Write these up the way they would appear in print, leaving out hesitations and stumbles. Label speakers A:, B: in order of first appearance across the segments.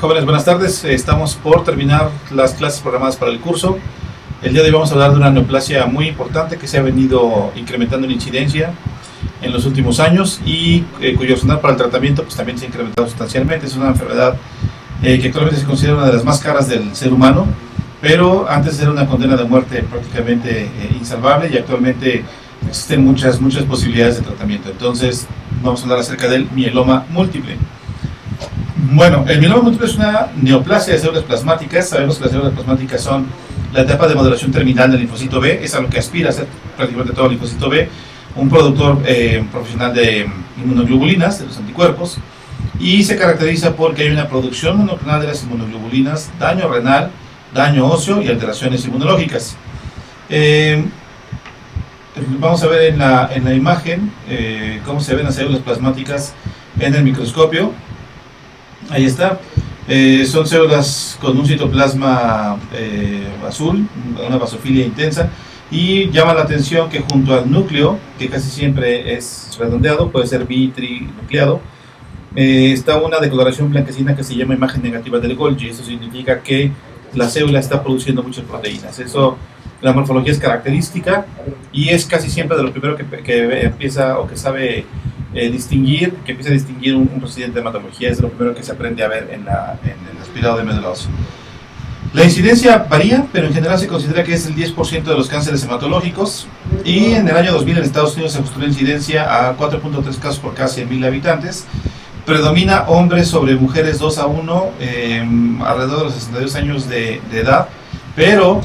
A: Jóvenes, buenas tardes. Estamos por terminar las clases programadas para el curso. El día de hoy vamos a hablar de una neoplasia muy importante que se ha venido incrementando en incidencia en los últimos años y cuyo arsenal para el tratamiento pues, también se ha incrementado sustancialmente. Es una enfermedad que actualmente se considera una de las más caras del ser humano, pero antes era una condena de muerte prácticamente insalvable y actualmente existen muchas posibilidades de tratamiento. Entonces vamos a hablar acerca del mieloma múltiple. Bueno, el mieloma múltiple es una neoplasia de células plasmáticas. Sabemos que las células plasmáticas son la etapa de modulación terminal del linfocito B, es a lo que aspira a ser prácticamente todo el linfocito B, un productor profesional de inmunoglobulinas, de los anticuerpos, y se caracteriza porque hay una producción monoclonal de las inmunoglobulinas, daño renal, daño óseo y alteraciones inmunológicas. Vamos a ver en la imagen cómo se ven las células plasmáticas en el microscopio. Ahí está. Son células con un citoplasma azul, una basofilia intensa, y llama la atención que junto al núcleo, que casi siempre es redondeado, puede ser bitrinucleado, está una decoloración blanquecina que se llama imagen negativa del Golgi. Eso significa que la célula está produciendo muchas proteínas. Eso, la morfología es característica y es casi siempre de lo primero que empieza o que sabe distinguir, que empieza a distinguir un residente de hematología. Es lo primero que se aprende a ver en el aspirado de médula ósea. La incidencia varía, pero en general se considera que es el 10% de los cánceres hematológicos, y en el año 2000 en Estados Unidos se ajustó la incidencia a 4.3 casos por cada 100.000 habitantes. Predomina hombres sobre mujeres 2-1, alrededor de los 62 años de edad, pero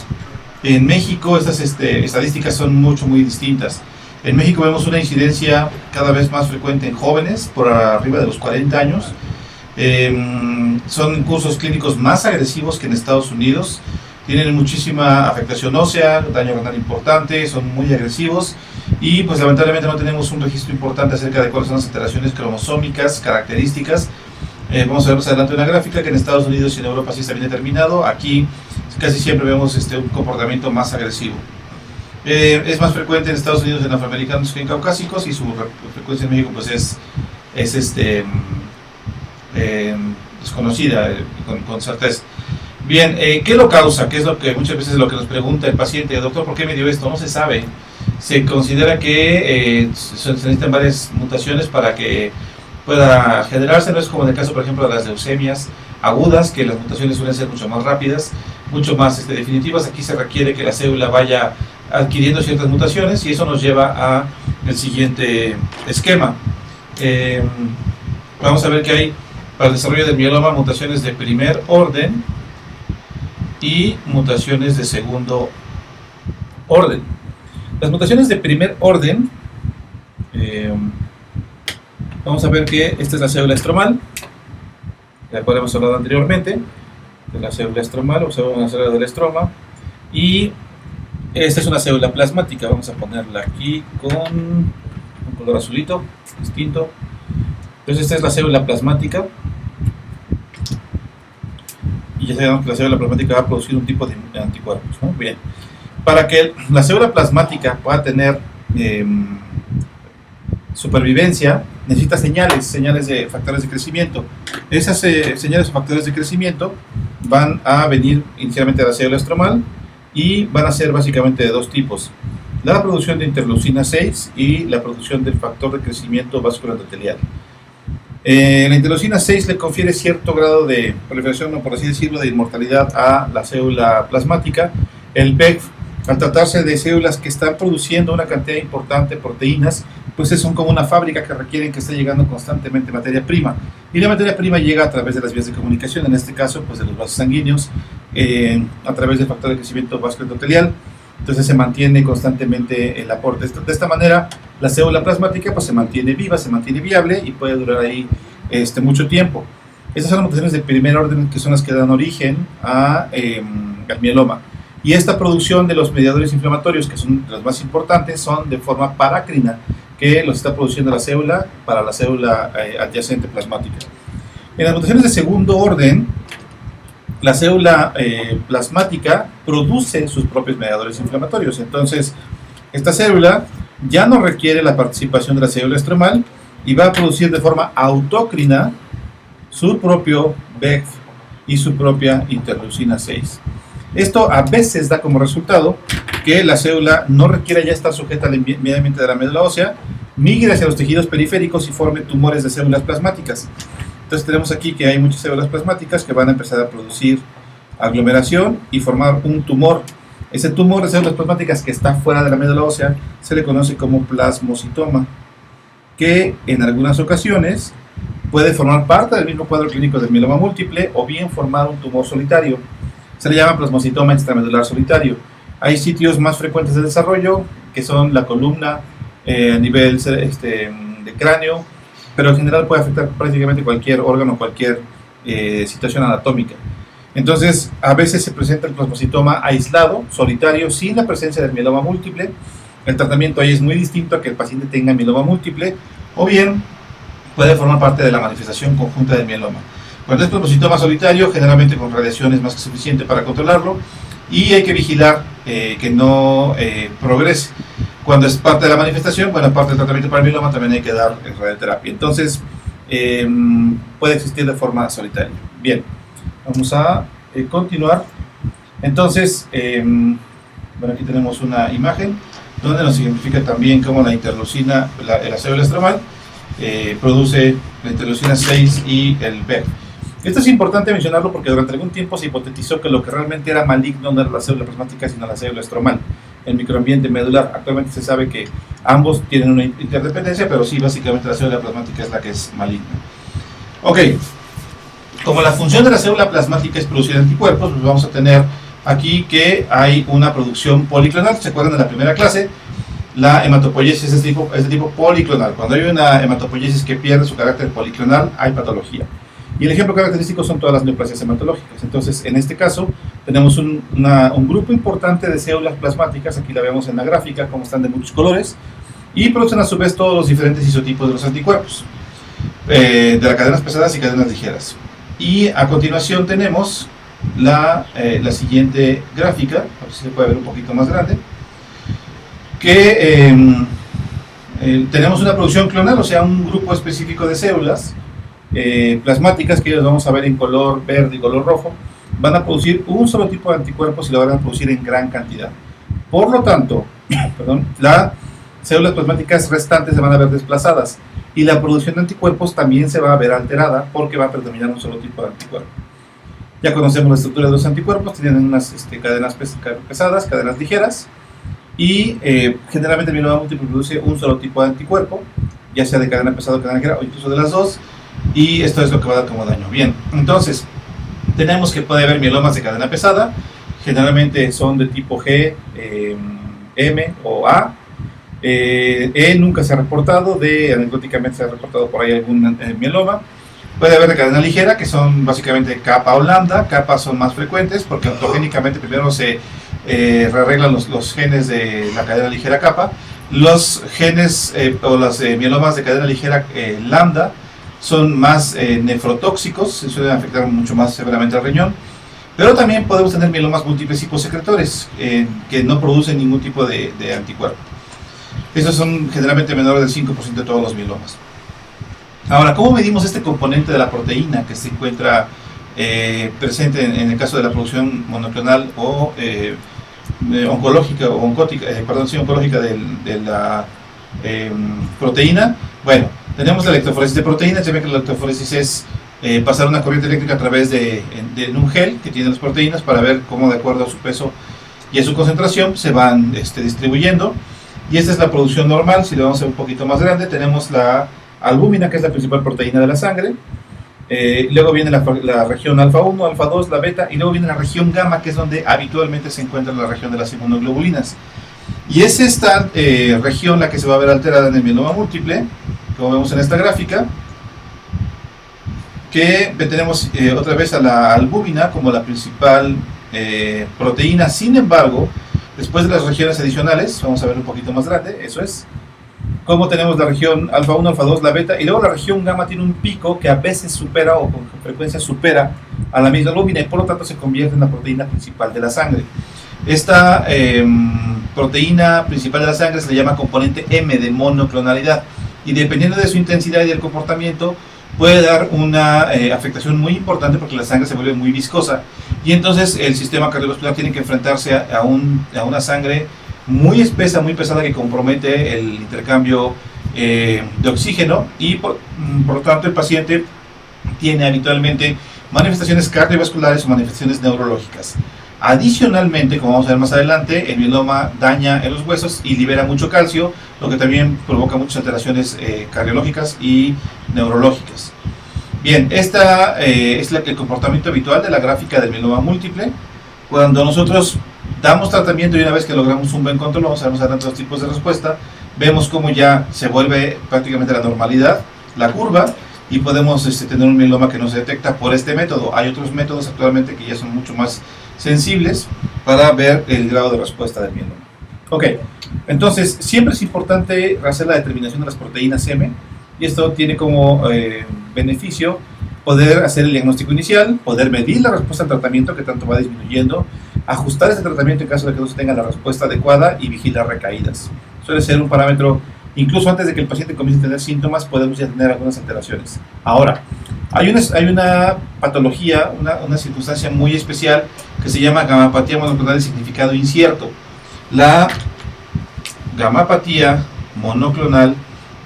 A: en México estas estadísticas son muy distintas. En México vemos una incidencia cada vez más frecuente en jóvenes, por arriba de los 40 años. Son cursos clínicos más agresivos que en Estados Unidos. Tienen muchísima afectación ósea, daño renal importante, son muy agresivos y pues lamentablemente no tenemos un registro importante acerca de cuáles son las alteraciones cromosómicas características. Vamos a ver más adelante una gráfica que en Estados Unidos y en Europa sí está bien determinado. Aquí casi siempre vemos un comportamiento más agresivo. Es más frecuente en Estados Unidos en afroamericanos que en caucásicos, y su frecuencia en México pues es desconocida con certeza. Bien, ¿qué lo causa? ¿Qué es lo que muchas veces lo que nos pregunta el paciente? Doctor, ¿por qué me dio esto? No se sabe. Se considera que se necesitan varias mutaciones para que pueda generarse. No es como en el caso, por ejemplo, de las leucemias agudas, que las mutaciones suelen ser mucho más rápidas, mucho más definitivas. Aquí se requiere que la célula vaya adquiriendo ciertas mutaciones, y eso nos lleva al siguiente esquema. Vamos a ver que hay para el desarrollo del mieloma mutaciones de primer orden y mutaciones de segundo orden. Las mutaciones de primer orden, vamos a ver que esta es la célula estromal, de la cual hemos hablado anteriormente, de la célula estromal. Observamos la célula del estroma, y esta es una célula plasmática. Vamos a ponerla aquí con un color azulito distinto. Entonces esta es la célula plasmática, y ya sabemos que la célula plasmática va a producir un tipo de anticuerpos, ¿no? Bien, para que la célula plasmática pueda tener supervivencia, necesita señales de factores de crecimiento. Esas señales o factores de crecimiento van a venir inicialmente de la célula estromal y van a ser básicamente de dos tipos: la producción de interleucina 6 y la producción del factor de crecimiento vascular endotelial. La interleucina 6 le confiere cierto grado de proliferación, o por así decirlo, de inmortalidad a la célula plasmática. El PEG, al tratarse de células que están produciendo una cantidad importante de proteínas, pues son como una fábrica que requieren que esté llegando constantemente materia prima, y la materia prima llega a través de las vías de comunicación, en este caso pues de los vasos sanguíneos, a través del factor de crecimiento vascular endotelial. Entonces se mantiene constantemente el aporte. De esta manera la célula plasmática pues se mantiene viva, se mantiene viable y puede durar ahí mucho tiempo. Estas son las mutaciones de primer orden, que son las que dan origen al mieloma. Y esta producción de los mediadores inflamatorios, que son los más importantes, son de forma parácrina, que los está produciendo la célula para la célula adyacente plasmática. En las mutaciones de segundo orden, la célula plasmática produce sus propios mediadores inflamatorios. Entonces, esta célula ya no requiere la participación de la célula estromal y va a producir de forma autócrina su propio VEGF. y su propia interleucina 6. Esto a veces da como resultado que la célula no requiera ya estar sujeta al ambiente de la médula ósea, migre hacia los tejidos periféricos y forme tumores de células plasmáticas. Entonces tenemos aquí que hay muchas células plasmáticas que van a empezar a producir aglomeración y formar un tumor. Ese tumor de células plasmáticas que está fuera de la médula ósea se le conoce como plasmocitoma, que en algunas ocasiones puede formar parte del mismo cuadro clínico del mieloma múltiple o bien formar un tumor solitario. Se le llama plasmocitoma extramedular solitario. Hay sitios más frecuentes de desarrollo, que son la columna a nivel de cráneo, pero en general puede afectar prácticamente cualquier órgano, cualquier situación anatómica. Entonces, a veces se presenta el plasmocitoma aislado, solitario, sin la presencia del mieloma múltiple. El tratamiento ahí es muy distinto a que el paciente tenga mieloma múltiple, o bien puede formar parte de la manifestación conjunta del mieloma. Cuando es plasmocitoma solitario, generalmente con radiación es más que suficiente para controlarlo, y hay que vigilar que no progrese. Cuando es parte de la manifestación, bueno, parte del tratamiento para el mieloma también hay que dar radioterapia. Entonces, puede existir de forma solitaria. Bien, vamos a continuar. Entonces, bueno, aquí tenemos una imagen donde nos significa también cómo la interleucina, la célula estromal, produce la interleucina 6 y el BEC. Esto es importante mencionarlo porque durante algún tiempo se hipotetizó que lo que realmente era maligno no era la célula plasmática sino la célula estromal, el microambiente medular. Actualmente se sabe que ambos tienen una interdependencia, pero sí, básicamente la célula plasmática es la que es maligna. Ok, como la función de la célula plasmática es producir anticuerpos, pues vamos a tener aquí que hay una producción policlonal. ¿Se acuerdan de la primera clase? La hematopoiesis es de tipo policlonal. Cuando hay una hematopoiesis que pierde su carácter policlonal, hay patología. Y el ejemplo característico son todas las neoplasias hematológicas. Entonces, en este caso, tenemos un grupo importante de células plasmáticas, aquí la vemos en la gráfica, como están de muchos colores, y producen a su vez todos los diferentes isotipos de los anticuerpos, de las cadenas pesadas y cadenas ligeras. Y a continuación tenemos la siguiente gráfica, a ver si se puede ver un poquito más grande, que tenemos una producción clonal, o sea, un grupo específico de células plasmáticas que vamos a ver en color verde y color rojo, van a producir un solo tipo de anticuerpos y lo van a producir en gran cantidad. Por lo tanto, las células plasmáticas restantes se van a ver desplazadas y la producción de anticuerpos también se va a ver alterada porque va a predominar un solo tipo de anticuerpo. Ya conocemos la estructura de los anticuerpos, tienen unas cadenas pesadas, cadenas ligeras, y generalmente el mieloma múltiple produce un solo tipo de anticuerpo, ya sea de cadena pesada o cadena ligera, o incluso de las dos, y esto es lo que va a dar como daño. Bien, entonces tenemos que puede haber mielomas de cadena pesada, generalmente son de tipo G, M o A. E nunca se ha reportado, anecdóticamente se ha reportado por ahí algún mieloma. Puede haber de cadena ligera, que son básicamente kappa o lambda. Kappa son más frecuentes porque ontogénicamente primero se rearreglan los genes de la cadena ligera kappa. Los genes o los mielomas de cadena ligera lambda son más nefrotóxicos, se suelen afectar mucho más severamente al riñón, pero también podemos tener mielomas múltiples hiposecretores que no producen ningún tipo de anticuerpo. Esos son generalmente menores del 5% de todos los mielomas. Ahora, ¿cómo medimos este componente de la proteína que se encuentra presente en el caso de la producción monoclonal o oncológica o oncológica de la proteína? Bueno, tenemos la electroforesis de proteínas. Ya ven que la electroforesis es pasar una corriente eléctrica a través de un gel que tiene las proteínas para ver cómo, de acuerdo a su peso y a su concentración, se van distribuyendo. Y esta es la producción normal. Si lo vamos a ver un poquito más grande, tenemos la albúmina, que es la principal proteína de la sangre. Luego viene la región alfa 1, alfa 2, la beta, y luego viene la región gamma, que es donde habitualmente se encuentra la región de las inmunoglobulinas. Y es esta región la que se va a ver alterada en el mieloma múltiple, como vemos en esta gráfica, que tenemos otra vez a la albúmina como la principal proteína. Sin embargo, después de las regiones adicionales, vamos a ver un poquito más grande, eso es, como tenemos la región alfa 1, alfa 2, la beta, y luego la región gamma tiene un pico que a veces supera o con frecuencia supera a la misma albúmina y por lo tanto se convierte en la proteína principal de la sangre. Esta proteína principal de la sangre se le llama componente M de monoclonalidad, y dependiendo de su intensidad y del comportamiento puede dar una afectación muy importante porque la sangre se vuelve muy viscosa y entonces el sistema cardiovascular tiene que enfrentarse a una sangre muy espesa, muy pesada que compromete el intercambio de oxígeno y por lo tanto el paciente tiene habitualmente manifestaciones cardiovasculares o manifestaciones neurológicas. Adicionalmente, como vamos a ver más adelante, el mieloma daña en los huesos y libera mucho calcio, lo que también provoca muchas alteraciones cardiológicas y neurológicas. Bien, esta es el comportamiento habitual de la gráfica del mieloma múltiple. Cuando nosotros damos tratamiento y una vez que logramos un buen control, vamos a ver más adelante los tipos de respuesta, vemos cómo ya se vuelve prácticamente la normalidad, la curva, y podemos tener un mieloma que no se detecta por este método. Hay otros métodos actualmente que ya son mucho más sensibles para ver el grado de respuesta del mieloma. Ok, entonces siempre es importante hacer la determinación de las proteínas M y esto tiene como beneficio poder hacer el diagnóstico inicial, poder medir la respuesta al tratamiento que tanto va disminuyendo, ajustar ese tratamiento en caso de que no se tenga la respuesta adecuada y vigilar recaídas. Suele ser un parámetro, incluso antes de que el paciente comience a tener síntomas, podemos ya tener algunas alteraciones. Ahora, hay una patología, una circunstancia muy especial que se llama gamapatía monoclonal de significado incierto. La gamapatía monoclonal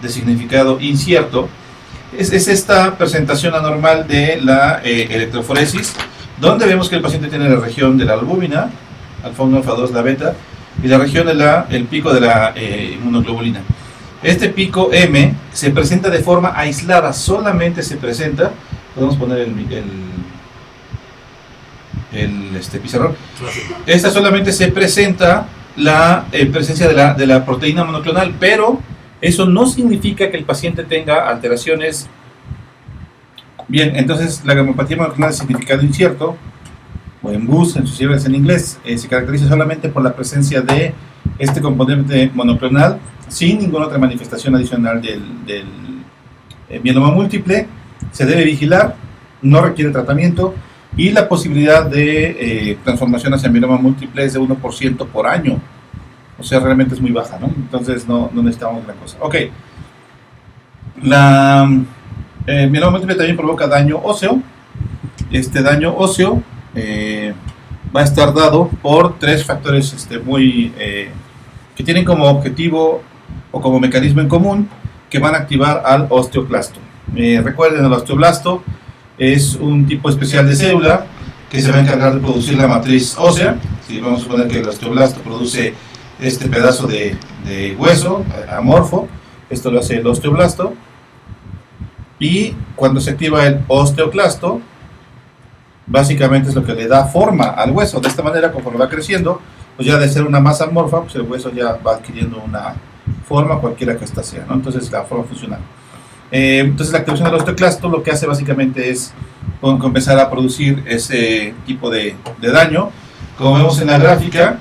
A: de significado incierto es esta presentación anormal de la electroforesis, donde vemos que el paciente tiene la región de la albúmina, alfa 1, alfa 2, la beta, y la región del pico de la inmunoglobulina. Este pico M se presenta de forma aislada, solamente se presenta, podemos poner el pizarrón, esta solamente se presenta la presencia de la proteína monoclonal, pero eso no significa que el paciente tenga alteraciones. Bien, entonces la gamapatía monoclonal de significado incierto, o en BUS, en sus siglas en inglés, se caracteriza solamente por la presencia de este componente monoclonal, sin ninguna otra manifestación adicional del mieloma múltiple. Se debe vigilar, no requiere tratamiento y la posibilidad de transformación hacia mieloma múltiple es de 1% por año. O sea, realmente es muy baja, ¿no? Entonces no necesitamos gran cosa. Ok. El mieloma múltiple también provoca daño óseo. Este daño óseo va a estar dado por tres factores que tienen como objetivo o como mecanismo en común que van a activar al osteoclasto. Recuerden, el osteoblasto es un tipo especial de célula que se va a encargar de producir la matriz ósea. Si vamos a suponer que el osteoblasto produce este pedazo de hueso amorfo, esto lo hace el osteoblasto, y cuando se activa el osteoclasto, básicamente es lo que le da forma al hueso. De esta manera, conforme va creciendo, pues ya de ser una masa amorfa, pues el hueso ya va adquiriendo una forma, cualquiera que ésta sea, ¿no? Entonces la forma funcional. Entonces la activación del osteoclasto lo que hace básicamente es empezar a producir ese tipo de daño. Como vemos en la gráfica,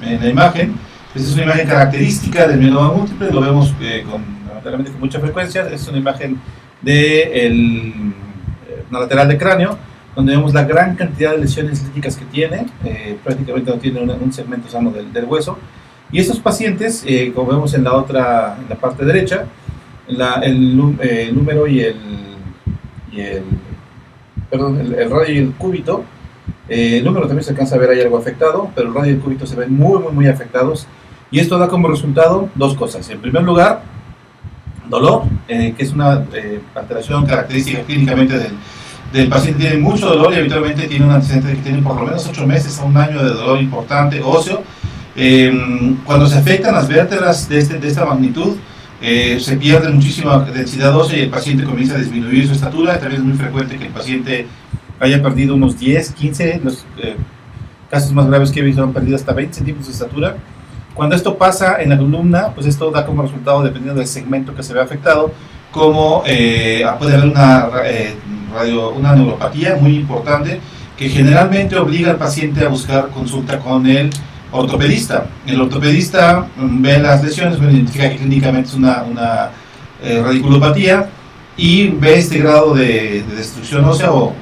A: en la imagen, esta es una imagen característica del mieloma múltiple, lo vemos con mucha frecuencia. Es una imagen de la lateral del cráneo, donde vemos la gran cantidad de lesiones líticas que tiene, prácticamente no tiene un segmento sano del hueso. Y estos pacientes, como vemos en la parte derecha, el número y el radio y el cúbito, el número también se alcanza a ver ahí algo afectado, pero el radio y el cúbito se ven muy afectados, y esto da como resultado dos cosas. En primer lugar, dolor, que es una alteración característica clínicamente del paciente. Tiene mucho dolor y habitualmente tiene un antecedente que tiene por lo menos 8 meses a un año de dolor importante óseo. Cuando se afectan las vértebras de esta magnitud, se pierde muchísima densidad ósea y el paciente comienza a disminuir su estatura. También es muy frecuente que el paciente haya perdido unos 10, 15, los casos más graves que he visto han perdido hasta 20 centímetros de estatura. Cuando esto pasa en la columna, pues esto da como resultado, dependiendo del segmento que se ve afectado, como puede haber una neuropatía muy importante que generalmente obliga al paciente a buscar consulta con el ortopedista. El ortopedista ve las lesiones, identifica que clínicamente es una radiculopatía y ve este grado de destrucción ósea, o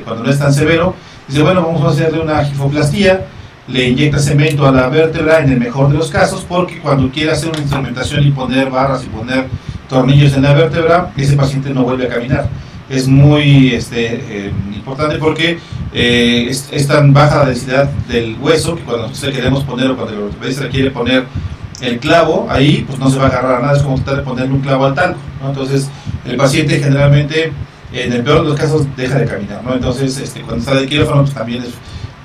A: cuando no es tan severo, dice, bueno, vamos a hacerle una gifoplastía, le inyecta cemento a la vértebra en el mejor de los casos, porque cuando quiere hacer una instrumentación y poner barras y poner tornillos en la vértebra, ese paciente no vuelve a caminar. es muy importante porque es tan baja la densidad del hueso que cuando nosotros queremos poner o cuando el ortopedista quiere poner el clavo, ahí pues no se va a agarrar a nada, es como tratar de ponerle un clavo al talco, ¿no? Entonces el paciente generalmente, en el peor de los casos, deja de caminar, ¿no? Entonces cuando sale del quirófano pues también es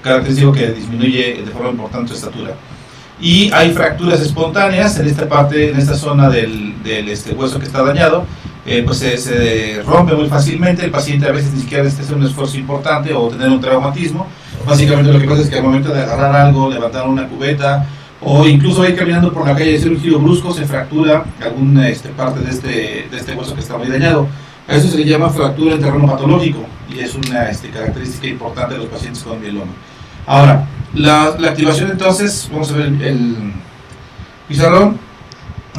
A: característico que disminuye de forma importante su estatura. Y hay fracturas espontáneas en esta parte, en esta zona del hueso que está dañado, pues se rompe muy fácilmente. El paciente a veces ni siquiera necesita hacer un esfuerzo importante o tener un traumatismo. Básicamente lo que pasa es que al momento de agarrar algo, levantar una cubeta o incluso ir caminando por la calle y hacer un giro brusco, se fractura alguna parte de este hueso que está muy dañado. A eso se le llama fractura en terreno patológico y es una característica importante de los pacientes con mieloma. Ahora, la activación entonces, vamos a ver el pizarrón,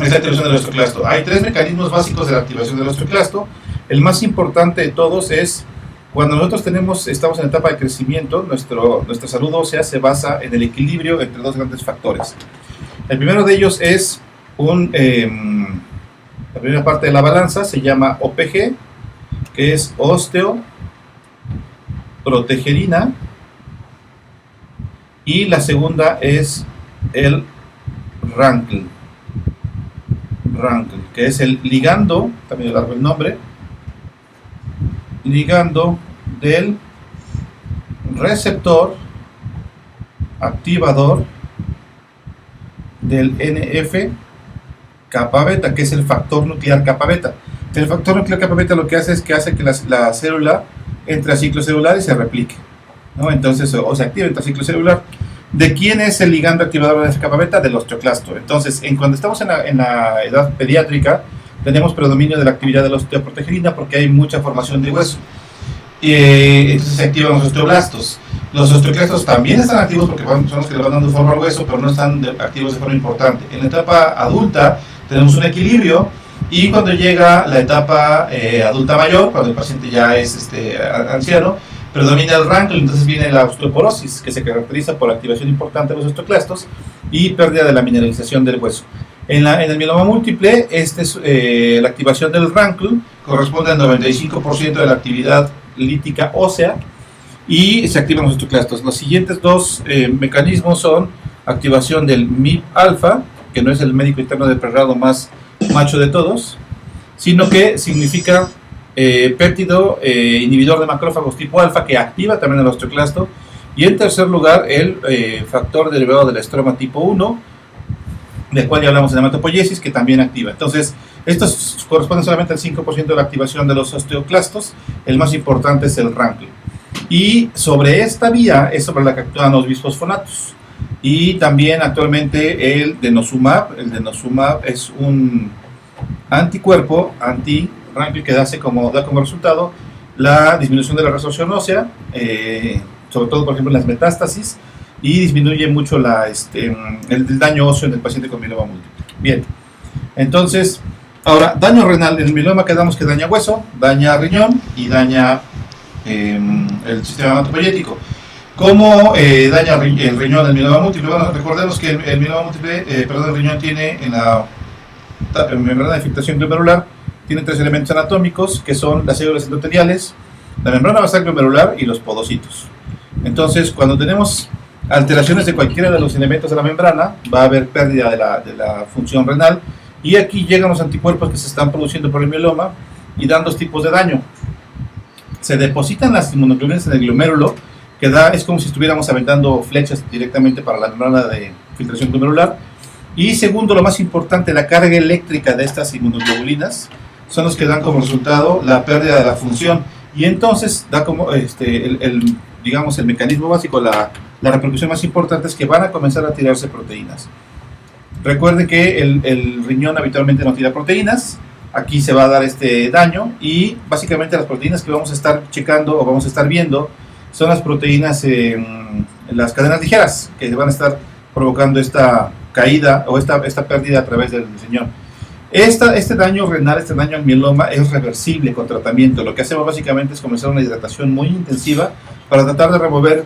A: es la activación del osteoclasto. Hay 3 mecanismos básicos de la activación del osteoclasto. El más importante de todos es cuando nosotros estamos en etapa de crecimiento, nuestra salud ósea se basa en el equilibrio entre 2 grandes factores. El primero de ellos es la primera parte de la balanza se llama OPG, que es osteoprotegerina, y la segunda es el RANKL, que es el ligando, también largo el nombre, ligando del receptor activador del NF kappa beta, que es el factor nuclear kappa beta. El factor nuclear kappa beta lo que hace es que hace que la célula entre a ciclo celular y se replique, ¿no? Entonces, o se activa entre ciclo celular. ¿De quién es el ligando activador de kappa beta? Del osteoclasto. Entonces, cuando estamos en la edad pediátrica, tenemos predominio de la actividad de la osteoprotegerina porque hay mucha formación de hueso. Entonces se activan los osteoblastos. Los osteoclastos también están activos porque son los que le van dando forma al hueso, pero no están activos de forma importante. En la etapa adulta tenemos un equilibrio y cuando llega la etapa adulta mayor, cuando el paciente ya es anciano, predomina el RANKL, entonces viene la osteoporosis, que se caracteriza por activación importante de los osteoclastos y pérdida de la mineralización del hueso. En el mieloma múltiple, la activación del RANKL corresponde al 95% de la actividad lítica ósea y se activan los osteoclastos. Los siguientes 2 mecanismos son activación del MIP-alfa, que no es el médico interno de pregrado más macho de todos, sino que significa péptido inhibidor de macrófagos tipo alfa, que activa también el osteoclasto. Y en tercer lugar, el factor derivado del estroma tipo 1, del cual ya hablamos en hematopoiesis, que también activa. Entonces, estos corresponden solamente al 5% de la activación de los osteoclastos. El más importante es el RANKL. Y sobre esta vía es sobre la que actúan los bisfosfonatos. Y también actualmente el denosumab. El denosumab es un anticuerpo anti-RANKL que da como resultado la disminución de la resorción ósea, sobre todo por ejemplo en las metástasis, y disminuye mucho el daño óseo en el paciente con mieloma múltiple. Bien, entonces, ahora, daño renal. En el mieloma quedamos que daña hueso, daña riñón y daña el sistema hematopoyético. ¿Cómo daña el riñón del mieloma múltiple? Bueno, recordemos que el mieloma múltiple, el riñón tiene en la membrana de filtración glomerular, tiene 3 elementos anatómicos que son las células endoteliales, la membrana basal glomerular y los podocitos. Entonces, cuando tenemos alteraciones de cualquiera de los elementos de la membrana, va a haber pérdida de la función renal, y aquí llegan los anticuerpos que se están produciendo por el mieloma y dan 2 tipos de daño. Se depositan las inmunoglobulinas en el glomérulo, que es como si estuviéramos aventando flechas directamente para la membrana de filtración glomerular. Y segundo, lo más importante, la carga eléctrica de estas inmunoglobulinas son los que dan como resultado la pérdida de la función, y entonces da como digamos el mecanismo básico, la repercusión más importante es que van a comenzar a tirarse proteínas. Recuerden que el riñón habitualmente no tira proteínas. Aquí se va a dar este daño, y básicamente las proteínas que vamos a estar checando o vamos a estar viendo son las proteínas en las cadenas ligeras, que van a estar provocando esta caída o esta pérdida a través del riñón. Este daño renal, este daño al mieloma es reversible con tratamiento. Lo que hacemos básicamente es comenzar una hidratación muy intensiva para tratar de remover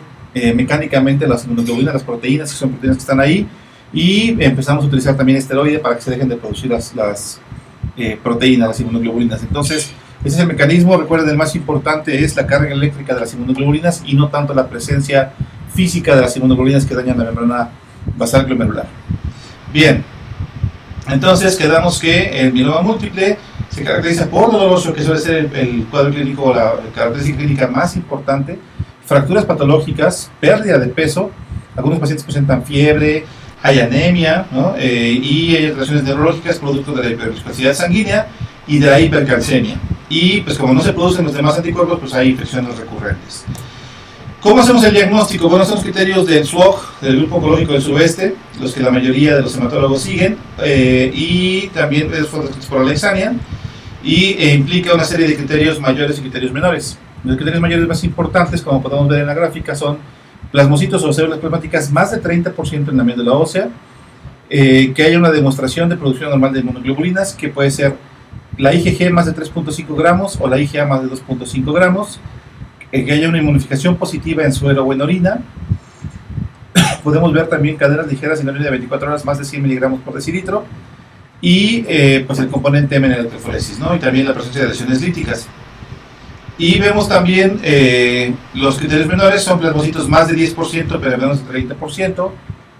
A: mecánicamente las inmunoglobulinas, las proteínas, que son proteínas que están ahí, y empezamos a utilizar también esteroide para que se dejen de producir las proteínas, las inmunoglobulinas. Entonces, Ese es el mecanismo. Recuerden, el más importante es la carga eléctrica de las inmunoglobulinas y no tanto la presencia física de las inmunoglobulinas que dañan la membrana basal glomerular. Bien, entonces quedamos que el mieloma múltiple se caracteriza por doloroso, que suele ser el cuadro clínico o la característica clínica más importante, fracturas patológicas, pérdida de peso, algunos pacientes presentan fiebre, hay anemia, ¿no? Y hay alteraciones neurológicas producto de la hiperviscosidad sanguínea y de la hipercalcemia. Y pues como no se producen los demás anticuerpos, pues hay infecciones recurrentes. ¿Cómo hacemos el diagnóstico? Bueno, son los criterios del SWOG, del Grupo Oncológico del Sudeste, los que la mayoría de los hematólogos siguen, y también fueron descritos por Alexanian, y implica una serie de criterios mayores y criterios menores. Los criterios mayores más importantes, como podemos ver en la gráfica, son plasmocitos o células plasmáticas más de 30% en la médula ósea, que haya una demostración de producción normal de inmunoglobulinas, que puede ser la IgG más de 3.5 gramos o la IgA más de 2.5 gramos, que haya una inmunificación positiva en suero o en orina. Podemos ver también cadenas ligeras en orina de 24 horas más de 100 miligramos por decilitro, y pues el componente M en la electroforesis, ¿no? Y también la presencia de lesiones líticas. Y vemos también los criterios menores son plasmocitos más de 10%, pero menos de 30%,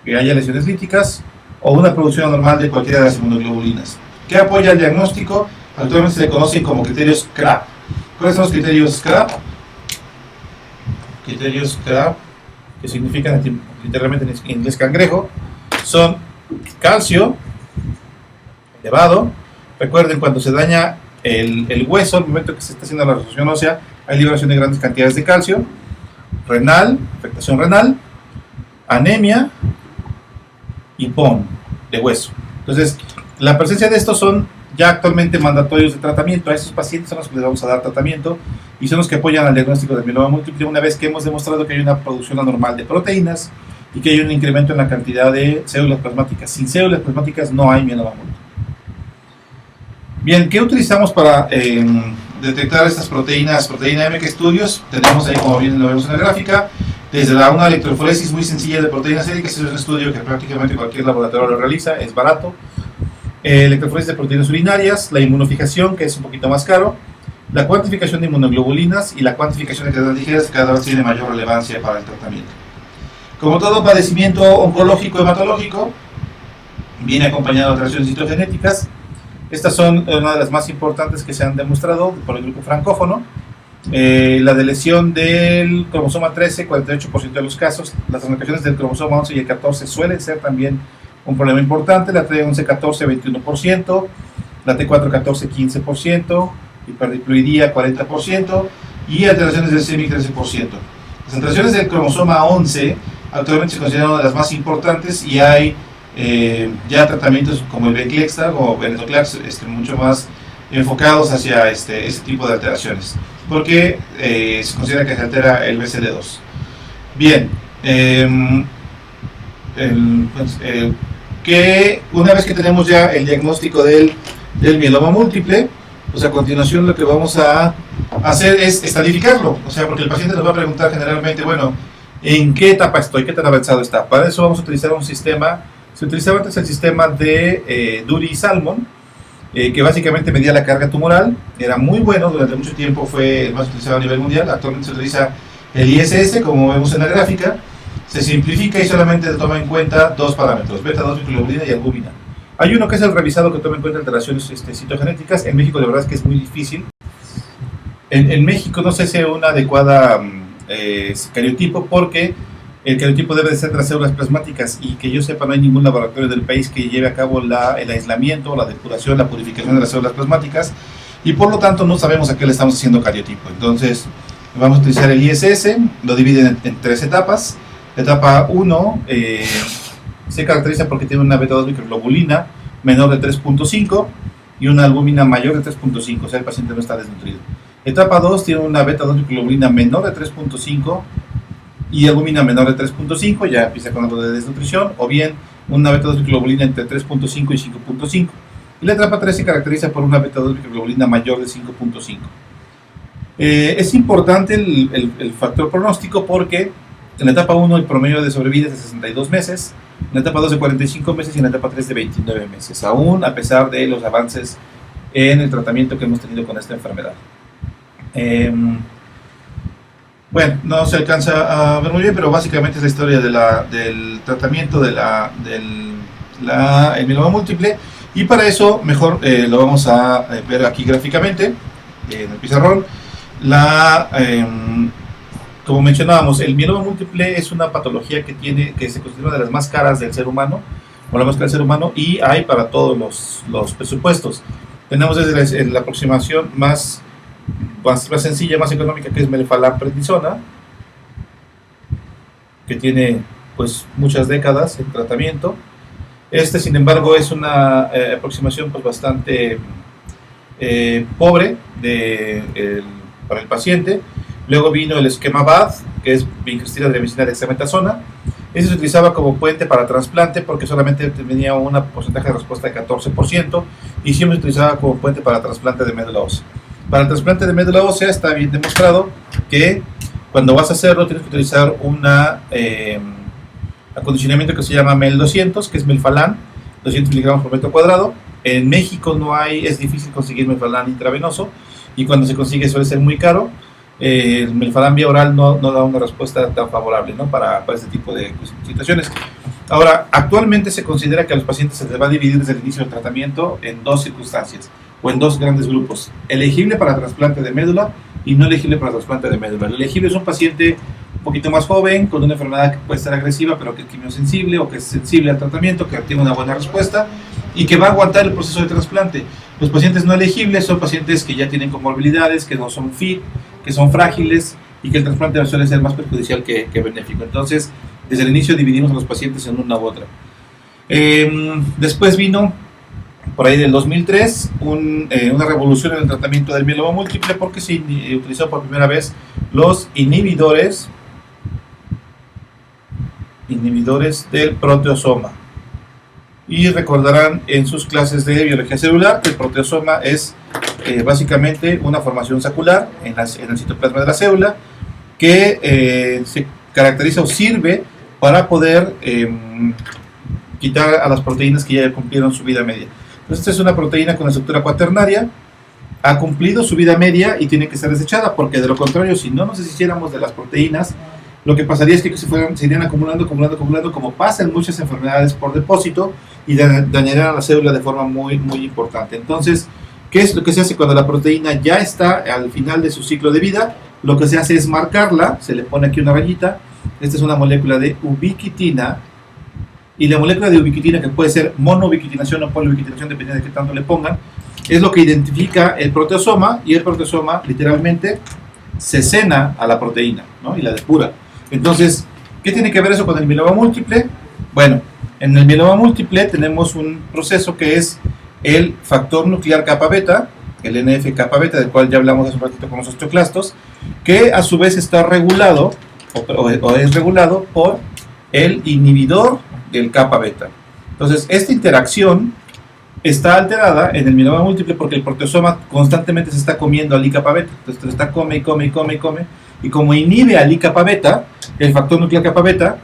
A: que haya lesiones líticas o una producción anormal de cualquiera de las inmunoglobulinas. ¿Qué apoya el diagnóstico? Actualmente se le conocen como criterios CRAB. ¿Cuáles son los criterios CRAB? Criterios CRAB, que significan literalmente en inglés cangrejo, son calcio elevado. Recuerden, cuando se daña el hueso, al momento que se está haciendo la resolución ósea, hay liberación de grandes cantidades de calcio. Renal, afectación renal, anemia y PON de hueso. Entonces, la presencia de estos son ya actualmente mandatorios de tratamiento. A estos pacientes son los que les vamos a dar tratamiento y son los que apoyan al diagnóstico de mieloma múltiple una vez que hemos demostrado que hay una producción anormal de proteínas y que hay un incremento en la cantidad de células plasmáticas. Sin células plasmáticas no hay mieloma múltiple. Bien, ¿qué utilizamos para detectar estas proteínas? Proteína M, ¿qué estudios? Tenemos ahí, como bien lo vemos en la gráfica, desde una electroforesis muy sencilla de proteínas séricas, es un estudio que prácticamente cualquier laboratorio lo realiza, es barato. Electroforesis de proteínas urinarias, la inmunofijación, que es un poquito más caro, la cuantificación de inmunoglobulinas y la cuantificación de cadenas ligeras, que cada vez tiene mayor relevancia para el tratamiento. Como todo padecimiento oncológico hematológico, viene acompañado de alteraciones citogenéticas. Estas son una de las más importantes que se han demostrado por el grupo francófono. La de lesión del cromosoma 13, 48% de los casos. Las translocaciones del cromosoma 11 y el 14 suelen ser también un problema importante. La T11-14, 21%. La T4-14, 15%. Hiperdiploidía, 40%. Y alteraciones del SEMI, 13%. Las alteraciones del cromosoma 11 actualmente se consideran una de las más importantes y hay ya tratamientos como el Venclexta o Venetoclax mucho más enfocados hacia este tipo de alteraciones, porque se considera que se altera el BCL2. Bien, que una vez que tenemos ya el diagnóstico del mieloma múltiple, pues a continuación lo que vamos a hacer es estadificarlo, o sea, porque el paciente nos va a preguntar generalmente, bueno, ¿en qué etapa estoy? ¿Qué tan avanzado está? Para eso vamos a utilizar un sistema. Se utilizaba antes el sistema de Dury y Salmon, que básicamente medía la carga tumoral. Era muy bueno, durante mucho tiempo fue el más utilizado a nivel mundial. Actualmente se utiliza el ISS, como vemos en la gráfica. Se simplifica y solamente toma en cuenta dos parámetros, beta-2-microglobulina y albúmina. Hay uno que es el revisado, que toma en cuenta alteraciones citogenéticas. En México, de verdad es que es muy difícil. En México no se hace una adecuada cariotipo, porque el cariotipo debe de ser de las células plasmáticas, y que yo sepa no hay ningún laboratorio del país que lleve a cabo el aislamiento, la depuración, la purificación de las células plasmáticas, y por lo tanto no sabemos a qué le estamos haciendo cariotipo. Entonces vamos a utilizar el ISS, lo dividen en tres etapas. La etapa 1 se caracteriza porque tiene una beta-2 microglobulina menor de 3.5 y una albúmina mayor de 3.5, o sea el paciente no está desnutrido. Etapa 2 tiene una beta-2 microglobulina menor de 3.5 y albúmina menor de 3.5, ya empieza con algo de desnutrición, o bien una beta-2 microglobulina entre 3.5 y 5.5. Y la etapa 3 se caracteriza por una beta-2 microglobulina mayor de 5.5. Es importante el factor pronóstico, porque en la etapa 1 el promedio de sobrevida es de 62 meses, en la etapa 2 de 45 meses y en la etapa 3 de 29 meses, aún a pesar de los avances en el tratamiento que hemos tenido con esta enfermedad. Bueno, no se alcanza a ver muy bien, pero básicamente es la historia del tratamiento del mieloma múltiple, y para eso mejor lo vamos a ver aquí gráficamente en el pizarrón. Como mencionábamos, el mieloma múltiple es una patología que se considera una de las más caras del ser humano, o la más cara del ser humano, y hay para todos los presupuestos. Tenemos desde la aproximación más sencilla, más económica, que es melphalan prednisona, que tiene pues muchas décadas en tratamiento. Sin embargo, es una aproximación pues bastante pobre para el paciente. Luego vino el esquema BAD, que es vincristina de medicina de dexametasona. Ese se utilizaba como puente para trasplante porque solamente tenía un porcentaje de respuesta de 14%, y siempre se utilizaba como puente para trasplante de médula ósea. Para el trasplante de médula ósea está bien demostrado que cuando vas a hacerlo tienes que utilizar un acondicionamiento que se llama MEL200, que es melphalan, 200 miligramos por metro cuadrado. En México es difícil conseguir melphalan intravenoso, y cuando se consigue suele ser muy caro. El melphalan vía oral no da una respuesta tan favorable, ¿no? para este tipo de situaciones. Ahora, actualmente se considera que a los pacientes se les va a dividir desde el inicio del tratamiento en dos circunstancias, o en dos grandes grupos: elegible para trasplante de médula y no elegible para trasplante de médula. El elegible es un paciente un poquito más joven, con una enfermedad que puede ser agresiva, pero que es quimiosensible o que es sensible al tratamiento, que tiene una buena respuesta y que va a aguantar el proceso de trasplante. Los pacientes no elegibles son pacientes que ya tienen comorbilidades, que no son fit, que son frágiles, y que el trasplante suele ser más perjudicial que benéfico. Entonces, desde el inicio dividimos a los pacientes en una u otra. Después vino, por ahí del 2003, una revolución en el tratamiento del mieloma múltiple, porque se utilizó por primera vez los inhibidores del proteasoma. Y recordarán en sus clases de biología celular que el proteasoma es básicamente una formación sacular en el citoplasma de la célula, que se caracteriza o sirve para poder quitar a las proteínas que ya cumplieron su vida media. Entonces, esta es una proteína con estructura cuaternaria, ha cumplido su vida media y tiene que ser desechada, porque de lo contrario, si no nos deshiciéramos de las proteínas, lo que pasaría es que se irían acumulando, como pasa en muchas enfermedades, por depósito, y dañarían a la célula de forma muy, muy importante. Entonces, ¿qué es lo que se hace cuando la proteína ya está al final de su ciclo de vida? Lo que se hace es marcarla, se le pone aquí una rayita. Esta es una molécula de ubiquitina, y la molécula de ubiquitina, que puede ser monoubiquitinación o poliubiquitinación, dependiendo de qué tanto le pongan, es lo que identifica el proteasoma, y el proteasoma literalmente cecina a la proteína, ¿no? Y la depura. Entonces, ¿qué tiene que ver eso con el mieloma múltiple? Bueno, en el mieloma múltiple tenemos un proceso que es el factor nuclear kappa beta, el NF kappa beta, del cual ya hablamos hace un ratito con los osteoclastos, que a su vez está regulado o es regulado por el inhibidor del kappa beta. Entonces, esta interacción está alterada en el mieloma múltiple porque el proteasoma constantemente se está comiendo al I-kappa beta. Entonces, está come, y como inhibe al I-kappa beta, el factor nuclear kappa beta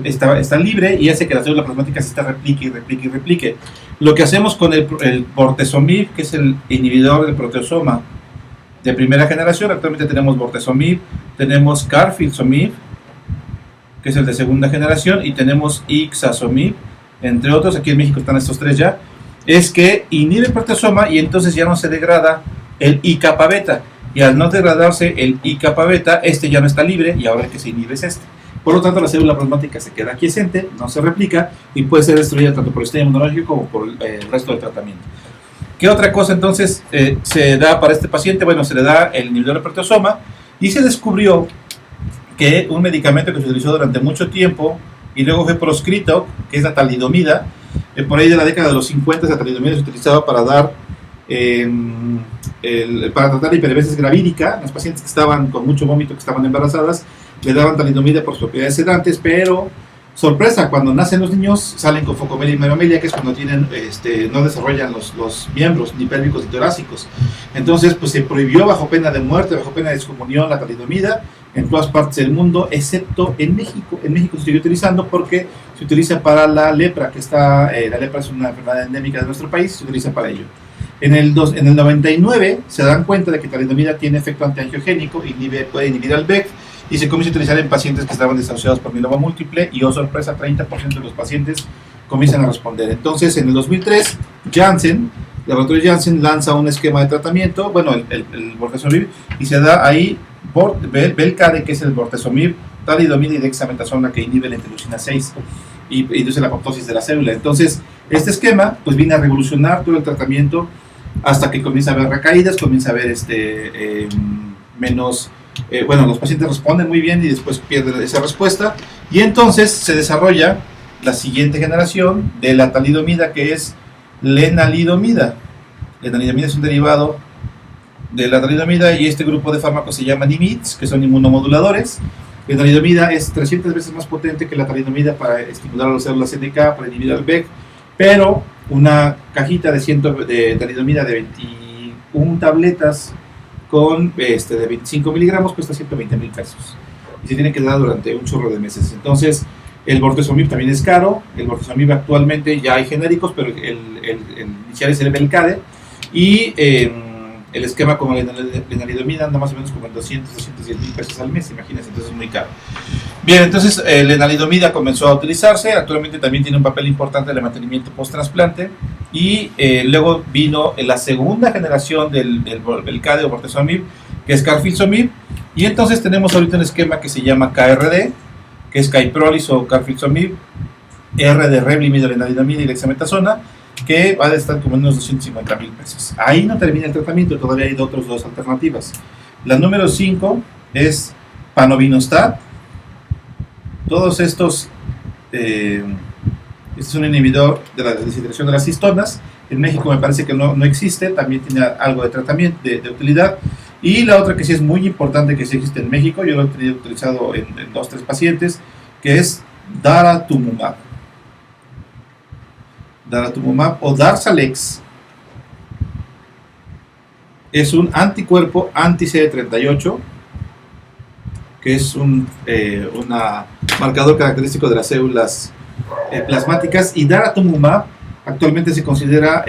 A: está libre y hace que la célula plasmática se replique. Lo que hacemos con el bortezomib, que es el inhibidor del proteasoma de primera generación, actualmente tenemos bortezomib, tenemos carfilzomib, que es el de segunda generación, y tenemos ixazomib, entre otros. Aquí en México están estos tres ya. Es que inhibe el proteasoma y entonces ya no se degrada el I-kappa beta, y al no degradarse el I-kappa beta, ya no está libre, y ahora el que se inhibe es este. Por lo tanto, la célula plasmática se queda quiescente, no se replica y puede ser destruida tanto por el sistema inmunológico como por el resto del tratamiento. ¿Qué otra cosa entonces se da para este paciente? Bueno, se le da el inhibidor del proteasoma, y se descubrió que un medicamento que se utilizó durante mucho tiempo y luego fue proscrito, que es la talidomida. Por ahí de la década de los 50, la talidomida se utilizaba para dar para tratar la hiperemesis gravídica. Los pacientes que estaban con mucho vómito, que estaban embarazadas, le daban talidomida por sus propiedades sedantes, pero sorpresa, cuando nacen los niños salen con focomelia y meromelia, que es cuando no desarrollan los miembros ni pélvicos ni torácicos. Entonces, pues se prohibió bajo pena de muerte, bajo pena de excomunión, la talidomida. en todas partes del mundo, excepto en México. En México se sigue utilizando porque se utiliza para la lepra, la lepra es una enfermedad endémica de nuestro país, se utiliza para ello. En el 99 se dan cuenta de que talidomida tiene efecto antiangiogénico, puede inhibir al BEC, y se comienza a utilizar en pacientes que estaban desahuciados por mieloma múltiple, y oh sorpresa, 30% de los pacientes comienzan a responder. Entonces, en el 2003, el laboratorio Janssen lanza un esquema de tratamiento, bueno, el bortezomib, y se da ahí Belcade, que es el bortezomib, talidomida y dexametasona, que inhibe la interleucina 6 y induce la apoptosis de la célula. Entonces, este esquema pues viene a revolucionar todo el tratamiento hasta que comienza a haber recaídas, comienza a haber los pacientes responden muy bien y después pierden esa respuesta, y entonces se desarrolla la siguiente generación de la talidomida, que es lenalidomida. Lenalidomida es un derivado de la talidomida, y este grupo de fármacos se llaman IMIDs, que son inmunomoduladores. La talidomida es 300 veces más potente que la talidomida para estimular a las células NK, para inhibir al BEC, pero una cajita de talidomida de 21 tabletas de 25 miligramos cuesta 120,000 pesos. Y se tiene que dar durante un chorro de meses. Entonces, el bortezomib también es caro. El bortezomib actualmente ya hay genéricos, pero el inicial es el Belcade. Y el esquema como la lenalidomida anda más o menos como en 210,000 pesos al mes, imagínense, entonces es muy caro. Bien, entonces la lenalidomida comenzó a utilizarse, actualmente también tiene un papel importante en el mantenimiento post-trasplante, y luego vino la segunda generación del Belcade o bortezomib, que es carfilzomib, y entonces tenemos ahorita un esquema que se llama KRD, que es Kyprolis o carfilzomib, R de Revlimid, lenalidomida y dexametasona, que va a estar como en unos 250,000 pesos. Ahí no termina el tratamiento, todavía hay otras dos alternativas. La número 5 es Panovinostat. Todos estos, este es un inhibidor de la deshidratación de las histonas. En México me parece que no existe, también tiene algo de tratamiento, de utilidad. Y la otra que sí es muy importante, que sí existe en México, yo lo he tenido utilizado en 2-3 pacientes, que es Daratumumab. Daratumumab o Darzalex es un anticuerpo anti-CD38, que es un marcador característico de las células plasmáticas, y Daratumumab actualmente se considera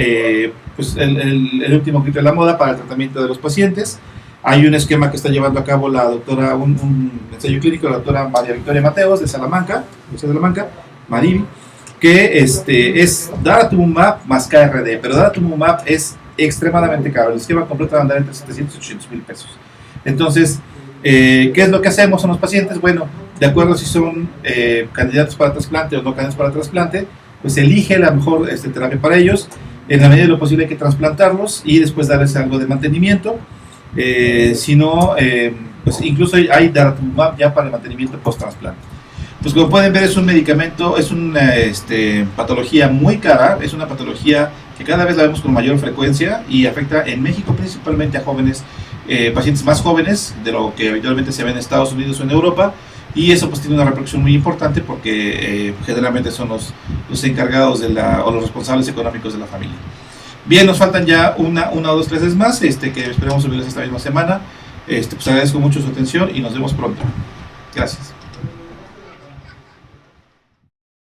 A: pues el último grito de la moda para el tratamiento de los pacientes. Hay un esquema que está llevando a cabo la doctora, un ensayo clínico de la doctora María Victoria Mateos de Salamanca, Marivi, que es Daratumumab más KRD, pero Daratumumab es extremadamente caro. El esquema completo va a andar entre 700 y 800,000 pesos. Entonces, ¿qué es lo que hacemos en los pacientes? Bueno, de acuerdo si son candidatos para trasplante o no candidatos para trasplante, pues elige la mejor terapia para ellos. En la medida de lo posible hay que trasplantarlos y después darles algo de mantenimiento. Si no, pues incluso hay Daratumumab ya para el mantenimiento post-trasplante. Pues como pueden ver, es un medicamento, es una patología muy cara, es una patología que cada vez la vemos con mayor frecuencia y afecta en México principalmente a jóvenes, pacientes más jóvenes de lo que habitualmente se ve en Estados Unidos o en Europa, y eso pues tiene una repercusión muy importante porque generalmente son los encargados o los responsables económicos de la familia. Bien, nos faltan ya una o dos clases más, que esperemos subirles esta misma semana. Pues agradezco mucho su atención y nos vemos pronto. Gracias.